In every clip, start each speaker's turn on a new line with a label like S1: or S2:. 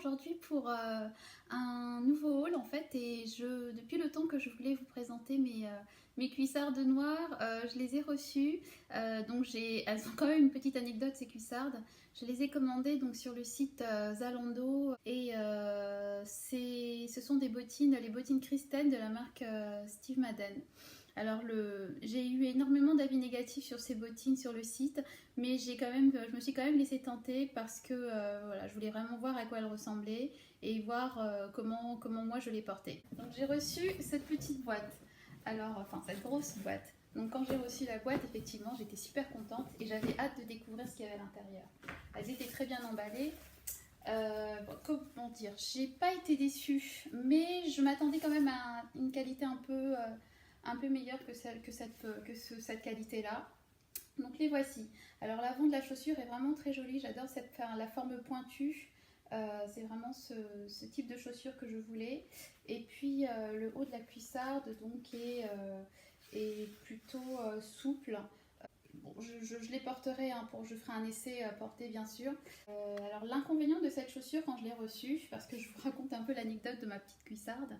S1: aujourd'hui pour un nouveau haul en fait et depuis le temps que je voulais vous présenter mes cuissardes noires, je les ai reçues. Elles ont quand même une petite anecdote ces cuissardes. Je les ai commandées donc sur le site Zalando et ce sont des bottines, les bottines Kristen de la marque Steve Madden. Alors j'ai eu énormément d'avis négatifs sur ces bottines sur le site, mais je me suis quand même laissée tenter parce que voilà, je voulais vraiment voir à quoi elles ressemblaient et voir comment moi je les portais. Donc j'ai reçu cette petite boîte, cette grosse boîte. Donc quand j'ai reçu la boîte, effectivement, j'étais super contente et j'avais hâte de découvrir ce qu'il y avait à l'intérieur. Elles étaient très bien emballées. Comment dire, j'ai pas été déçue, mais je m'attendais quand même à une qualité un peu meilleure que cette qualité-là. Donc les voici. Alors l'avant de la chaussure est vraiment très joli. J'adore la forme pointue. C'est vraiment ce type de chaussure que je voulais. Et puis le haut de la cuissarde donc est plutôt souple. Bon, je les porterai, je ferai un essai porté bien sûr. Alors l'inconvénient de cette chaussure quand je l'ai reçue, parce que je vous raconte un peu l'anecdote de ma petite cuissarde,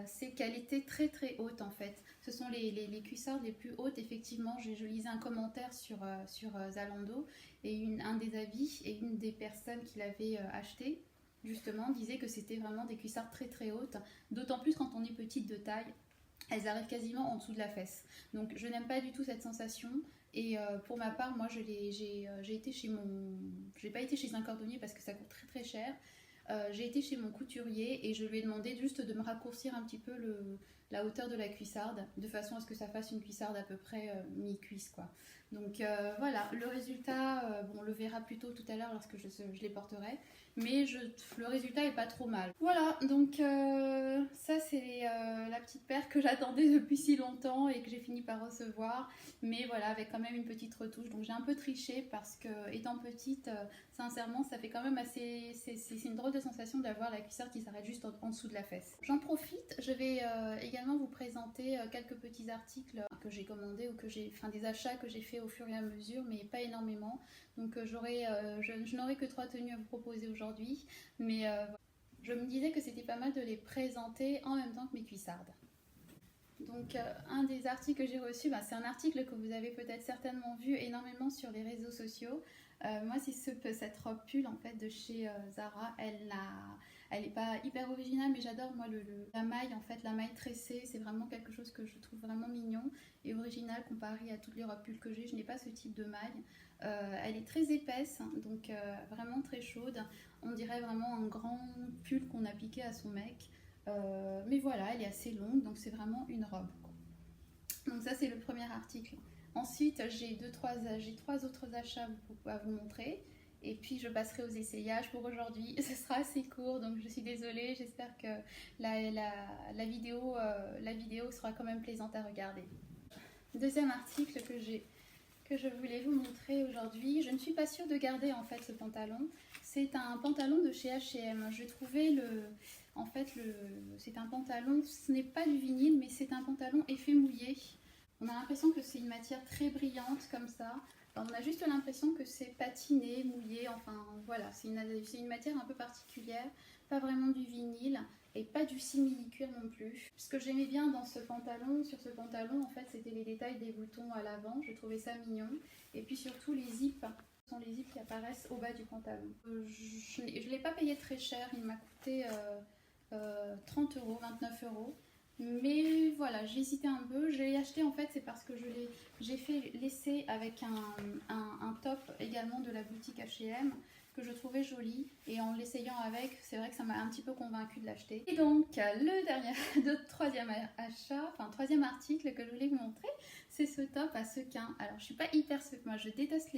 S1: c'est qu'elle était très très haute en fait. Ce sont les cuissardes les plus hautes, effectivement. Je lisais un commentaire sur Zalando et un des avis et une des personnes qui l'avait acheté justement disait que c'était vraiment des cuissardes très très hautes, d'autant plus quand on est petite de taille. Elles arrivent quasiment en dessous de la fesse. Donc je n'aime pas du tout cette sensation. Et pour ma part, moi j'ai été chez j'ai pas été chez un cordonnier parce que ça coûte très très cher. J'ai été chez mon couturier et je lui ai demandé juste de me raccourcir un petit peu la hauteur de la cuissarde, de façon à ce que ça fasse une cuissarde à peu près mi-cuisse quoi. Donc voilà, le résultat, on le verra plutôt tout à l'heure lorsque je les porterai, mais le résultat est pas trop mal. Voilà, donc ça c'est la petite paire que j'attendais depuis si longtemps et que j'ai fini par recevoir, mais voilà, avec quand même une petite retouche. Donc j'ai un peu triché parce que étant petite, sincèrement ça fait quand même c'est une drôle de sensation d'avoir la cuissarde qui s'arrête juste en dessous de la fesse. J'en profite, je vais également vous présenter quelques petits articles que j'ai commandés ou des achats que j'ai fait au fur et à mesure, mais pas énormément. Donc je n'aurai que 3 tenues à vous proposer aujourd'hui, mais je me disais que c'était pas mal de les présenter en même temps que mes cuissardes. Donc un des articles que j'ai reçu, c'est un article que vous avez peut-être certainement vu énormément sur les réseaux sociaux. Moi c'est cette robe pull en fait de chez Zara. Elle n'est pas hyper originale, mais j'adore moi la maille en fait, la maille tressée. C'est vraiment quelque chose que je trouve vraiment mignon et original comparé à toutes les robes pull que j'ai. Je n'ai pas ce type de maille. Elle est très épaisse, donc vraiment très chaude. On dirait vraiment un grand pull qu'on a piqué à son mec. Mais voilà, elle est assez longue, donc c'est vraiment une robe. Donc ça c'est le premier article. Ensuite j'ai 3 autres achats à vous montrer. Et puis je passerai aux essayages pour aujourd'hui. Ce sera assez court, donc je suis désolée. J'espère que la vidéo sera quand même plaisante à regarder. Deuxième article que je voulais vous montrer aujourd'hui. Je ne suis pas sûre de garder en fait ce pantalon. C'est un pantalon de chez H&M. Je trouvais c'est un pantalon, ce n'est pas du vinyle, mais c'est un pantalon effet mouillé. On a l'impression que c'est une matière très brillante comme ça. On a juste l'impression que c'est patiné, mouillé, enfin voilà, c'est une matière un peu particulière, pas vraiment du vinyle et pas du simili-cuir non plus. Ce que j'aimais bien sur ce pantalon en fait, c'était les détails des boutons à l'avant, je trouvais ça mignon. Et puis surtout les zips, ce sont les zips qui apparaissent au bas du pantalon. Je ne l'ai pas payé très cher, il m'a coûté 30 euros, 29 euros. Mais voilà, j'ai hésité un peu. Je l'ai acheté en fait, c'est parce que j'ai fait l'essai avec un top également de la boutique H&M que je trouvais joli. Et en l'essayant avec, c'est vrai que ça m'a un petit peu convaincue de l'acheter. Et donc, troisième article que je voulais vous montrer, c'est ce top à sequins. Alors, je suis pas hyper moi je déteste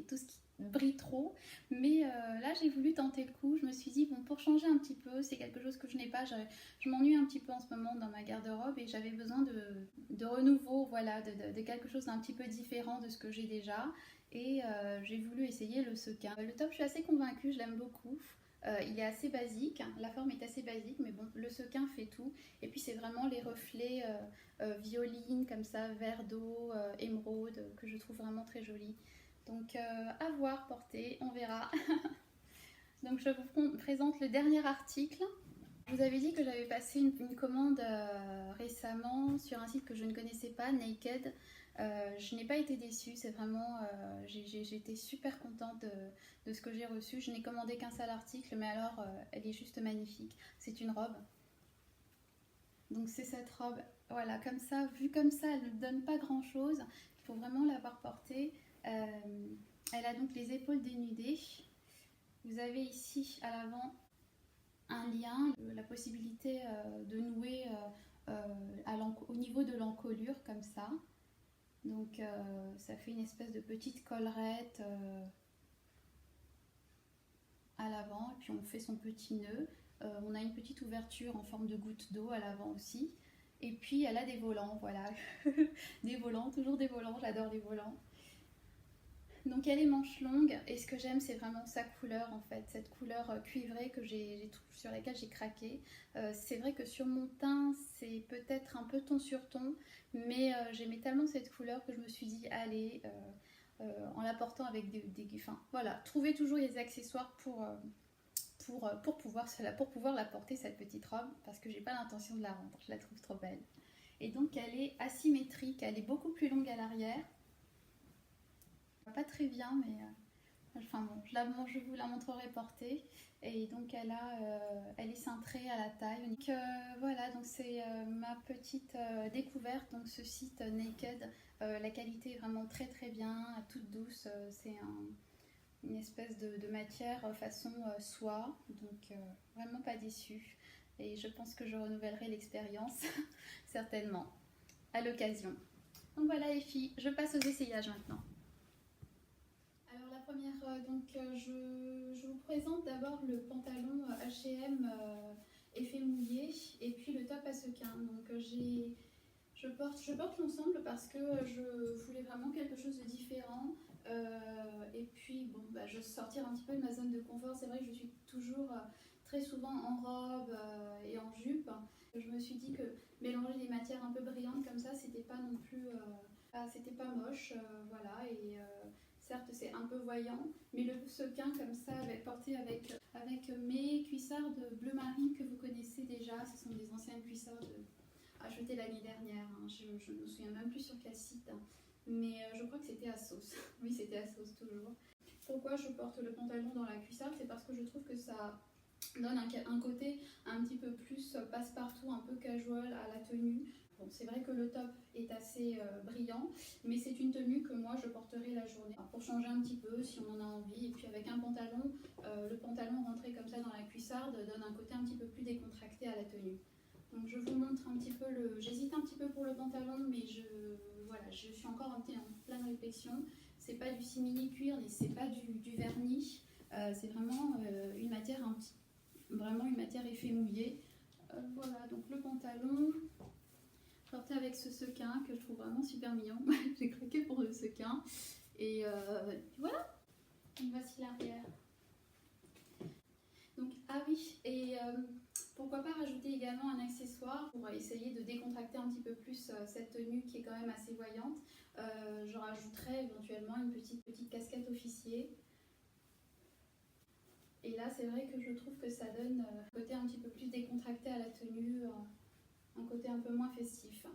S1: tout ce qui brille trop, mais là j'ai voulu tenter le coup. Je me suis dit bon, pour changer un petit peu, c'est quelque chose que je n'ai pas, je m'ennuie un petit peu en ce moment dans ma garde-robe et j'avais besoin de renouveau, voilà, de quelque chose d'un petit peu différent de ce que j'ai déjà, et j'ai voulu essayer le sequin. Le top, je suis assez convaincue, je l'aime beaucoup. Il est assez basique, la forme est assez basique, mais bon, le sequin fait tout. Et puis c'est vraiment les reflets violine comme ça, vert d'eau, émeraude, que je trouve vraiment très joli. Donc à voir porter, on verra. Donc je vous présente le dernier article. Je vous avais dit que j'avais passé une commande récemment sur un site que je ne connaissais pas, Naked. Je n'ai pas été déçue, c'est vraiment, j'ai été super contente de ce que j'ai reçu. Je n'ai commandé qu'un seul article, mais alors elle est juste magnifique. C'est une robe. Donc c'est cette robe, voilà, comme ça, vue comme ça, elle ne donne pas grand chose. Il faut vraiment l'avoir portée. Elle a donc les épaules dénudées. Vous avez ici à l'avant un lien, la possibilité de nouer au niveau de l'encolure comme ça. Donc ça fait une espèce de petite collerette à l'avant, et puis on fait son petit nœud. On a une petite ouverture en forme de goutte d'eau à l'avant aussi. Et puis elle a des volants, voilà. Des volants, toujours des volants, j'adore les volants. Donc elle est manche longue, et ce que j'aime c'est vraiment sa couleur en fait, cette couleur cuivrée que sur laquelle j'ai craqué. C'est vrai que sur mon teint c'est peut-être un peu ton sur ton, mais j'aimais tellement cette couleur que je me suis dit allez, en la portant avec enfin voilà, trouver toujours les accessoires pour pouvoir la porter, cette petite robe, parce que j'ai pas l'intention de la rendre, je la trouve trop belle. Et donc elle est asymétrique, elle est beaucoup plus longue à l'arrière. Pas très bien, mais enfin bon, je vous la montrerai portée. Et donc elle est cintrée à la taille. Donc voilà, donc c'est ma petite découverte. Donc ce site Naked, la qualité est vraiment très très bien, toute douce. C'est une espèce de matière façon soie, donc vraiment pas déçue. Et je pense que je renouvellerai l'expérience certainement à l'occasion. Donc voilà les filles, je passe aux essayages maintenant. Alors la première, je vous présente d'abord le pantalon H&M effet mouillé et puis le top à sequins. Donc je porte l'ensemble parce que je voulais vraiment quelque chose de différent. Et puis bon, je sortir un petit peu de ma zone de confort. C'est vrai que je suis toujours très souvent en robe et en jupe. Je me suis dit que mélanger des matières un peu brillantes comme ça, c'était pas non plus, c'était pas moche, voilà. Et certes, c'est un peu voyant, mais le sequin comme ça, porté avec mes cuissards de bleu marine que vous connaissez déjà. Ce sont des anciennes cuissards achetées l'année dernière. Hein. Je ne me souviens même plus sur quel site, hein. Mais je crois que c'était à Sauce. Oui, c'était à Sauce toujours. Pourquoi je porte le pantalon dans la cuissarde? C'est parce que je trouve que ça donne un côté un petit peu plus passe-partout, un peu casual à la tenue. Bon, c'est vrai que le top est assez brillant, mais c'est une tenue que moi je porterai la journée pour changer un petit peu si on en a envie. Et puis avec un pantalon, le pantalon rentré comme ça dans la cuissarde donne un côté un petit peu plus décontracté à la tenue. Donc je vous montre un petit peu j'hésite un petit peu pour le pantalon, mais voilà, je suis encore en pleine réflexion. C'est pas du simili cuir et c'est pas du vernis. C'est vraiment une matière vraiment une matière effet mouillé. Voilà, donc le pantalon porté avec ce sequin que je trouve vraiment super mignon. J'ai craqué pour le sequin. Et voilà, donc voici l'arrière. Donc, ah oui, et pourquoi pas rajouter également un accessoire pour essayer de décontracter un petit peu plus cette tenue qui est quand même assez voyante. Je rajouterai éventuellement une petite casquette officier. Et là, c'est vrai que je trouve que ça donne un côté un petit peu plus décontracté à la tenue, un côté un peu moins festif.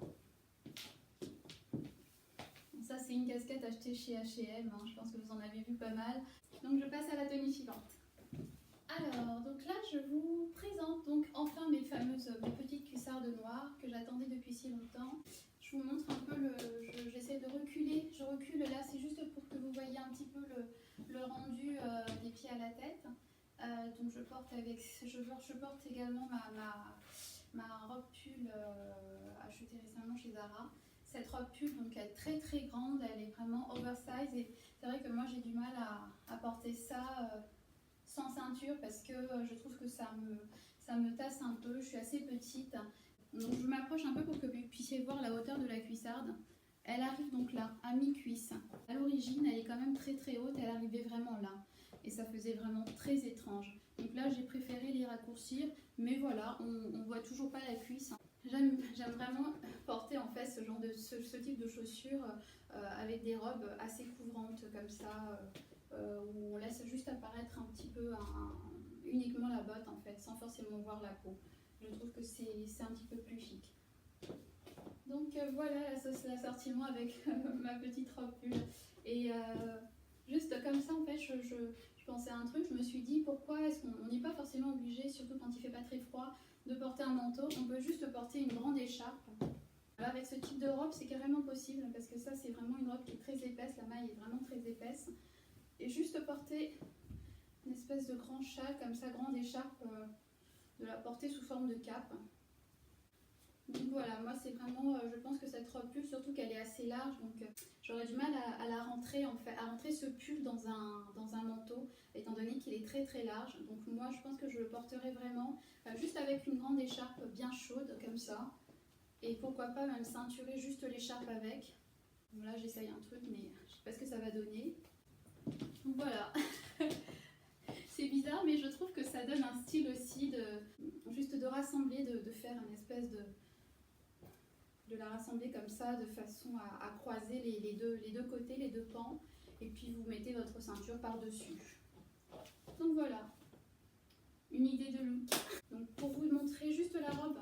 S1: Ça, c'est une casquette achetée chez H&M, hein. Je pense que vous en avez vu pas mal. Donc, je passe à la tenue suivante. Alors, donc là, je vous présente donc enfin mes petites cuissardes noires que j'attendais depuis si longtemps. Je vous montre un peu j'essaie de reculer. Je recule là, c'est juste pour que vous voyez un petit peu le rendu des pieds à la tête. Donc je porte également ma robe pull achetée récemment chez Zara. Cette robe pull, donc elle est très très grande, elle est vraiment oversize et c'est vrai que moi j'ai du mal à porter ça sans ceinture parce que je trouve que ça me tasse un peu. Je suis assez petite, donc je m'approche un peu pour que vous puissiez voir la hauteur de la cuissarde. Elle arrive donc là, à mi-cuisse. À l'origine, elle est quand même très très haute, elle arrivait vraiment là. Et ça faisait vraiment très étrange. Donc là, j'ai préféré les raccourcir, mais voilà, on voit toujours pas la cuisse. J'aime vraiment porter en fait ce type de chaussures avec des robes assez couvrantes comme ça, où on laisse juste apparaître un petit peu uniquement la botte en fait, sans forcément voir la peau. Je trouve que c'est un petit peu plus chic. Donc voilà l'assortiment avec ma petite robe pull. Et juste comme ça en fait, je pensais à un truc, je me suis dit pourquoi est-ce qu'on n'est pas forcément obligé, surtout quand il fait pas très froid, de porter un manteau. On peut juste porter une grande écharpe. Là, avec ce type de robe, c'est carrément possible parce que ça, c'est vraiment une robe qui est très épaisse. La maille est vraiment très épaisse. Et juste porter une espèce de grand châle, comme ça, grande écharpe, de la porter sous forme de cape. Donc voilà, moi c'est vraiment, je pense que cette robe pull, surtout qu'elle est assez large, donc j'aurais du mal à la rentrer, en fait, à rentrer ce pull dans un manteau, étant donné qu'il est très très large. Donc moi je pense que je le porterai vraiment juste avec une grande écharpe bien chaude, comme ça. Et pourquoi pas même ceinturer juste l'écharpe avec. Bon, là j'essaye un truc, mais je sais pas ce que ça va donner. Donc voilà. C'est bizarre, mais je trouve que ça donne un style aussi, juste de rassembler, de faire une espèce de la rassembler comme ça, de façon à croiser les deux côtés, les deux pans, et puis vous mettez votre ceinture par-dessus. Donc voilà, une idée de look. Donc pour vous montrer juste la robe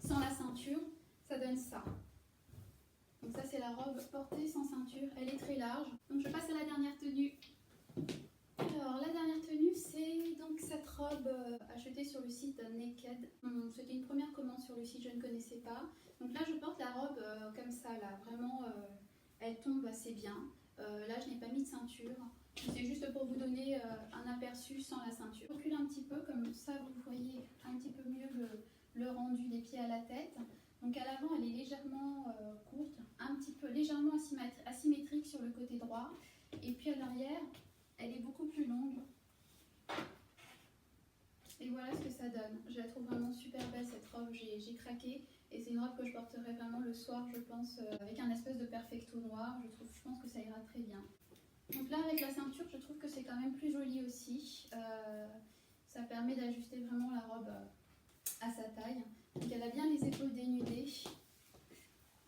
S1: sans la ceinture, ça donne ça. Donc ça c'est la robe portée sans ceinture, elle est très large. Donc je passe à la dernière tenue. Alors la dernière tenue, c'est donc cette robe achetée sur le site Naked. C'était une première commande sur le site, je ne connaissais pas. Donc là je porte la robe comme ça, là vraiment elle tombe assez bien. Là je n'ai pas mis de ceinture, c'est juste pour vous donner un aperçu sans la ceinture. Je recule un petit peu, comme ça vous voyez un petit peu mieux le rendu des pieds à la tête. Donc à l'avant elle est légèrement courte, un petit peu légèrement asymétrique sur le côté droit. Et puis à l'arrière, elle est beaucoup plus longue. Et voilà ce que ça donne. Je la trouve vraiment super belle cette robe, j'ai craqué. Et c'est une robe que je porterai vraiment le soir, je pense, avec un espèce de perfecto noir. Je pense que ça ira très bien. Donc là avec la ceinture, je trouve que c'est quand même plus joli aussi. Ça permet d'ajuster vraiment la robe à sa taille. Donc elle a bien les épaules dénudées.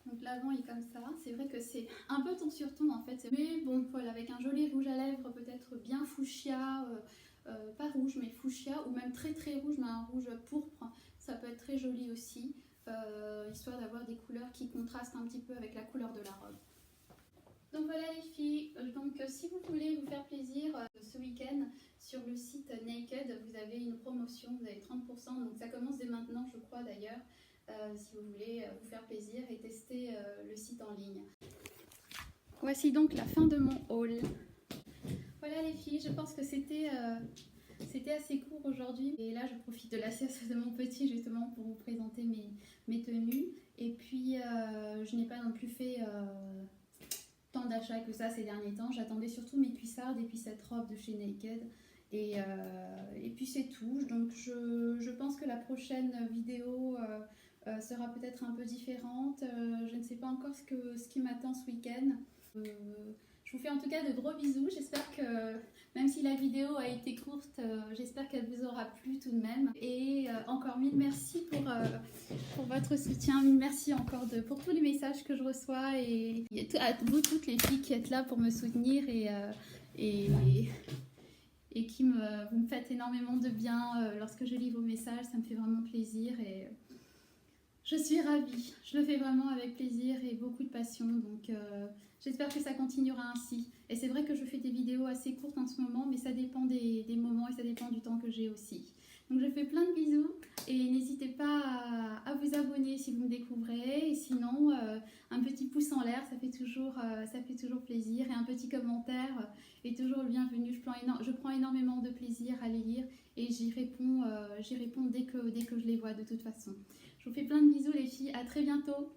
S1: Donc l'avant est comme ça, c'est vrai que c'est un peu ton sur ton en fait, mais bon voilà, avec un joli rouge à lèvres peut-être bien fuchsia, pas rouge mais fuchsia, ou même très très rouge mais un rouge pourpre, ça peut être très joli aussi, histoire d'avoir des couleurs qui contrastent un petit peu avec la couleur de la robe. Donc voilà les filles, donc si vous voulez vous faire plaisir ce week-end sur le site Naked, vous avez une promotion, vous avez 30%, donc ça commence dès maintenant je crois d'ailleurs. Si vous voulez vous faire plaisir et tester le site en ligne. Voici donc la fin de mon haul. Voilà les filles, je pense que c'était assez court aujourd'hui. Et là, je profite de la sieste de mon petit justement pour vous présenter mes tenues. Et puis, je n'ai pas non plus fait tant d'achats que ça ces derniers temps. J'attendais surtout mes cuissardes et puis cette robe de chez Naked. Et puis c'est tout. Donc je pense que la prochaine vidéo sera peut-être un peu différente. Je ne sais pas encore ce qui m'attend ce week-end. Je vous fais en tout cas de gros bisous. J'espère que même si la vidéo a été courte, j'espère qu'elle vous aura plu tout de même. Et encore mille merci pour votre soutien. Mille merci encore pour tous les messages que je reçois et à vous toutes les filles qui êtes là pour me soutenir et qui vous me faites énormément de bien lorsque je lis vos messages. Ça me fait vraiment plaisir et je suis ravie. Je le fais vraiment avec plaisir et beaucoup de passion. Donc j'espère que ça continuera ainsi. Et c'est vrai que je fais des vidéos assez courtes en ce moment, mais ça dépend des moments et ça dépend du temps que j'ai aussi. Donc je fais plein de bisous et n'hésitez pas à vous abonner si vous me découvrez. Et sinon, un petit pouce en l'air, ça fait toujours plaisir. Et un petit commentaire est toujours le bienvenu. Je prends énormément de plaisir à les lire et j'y réponds dès que je les vois de toute façon. Je vous fais plein de bisous les filles, à très bientôt.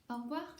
S1: Au revoir.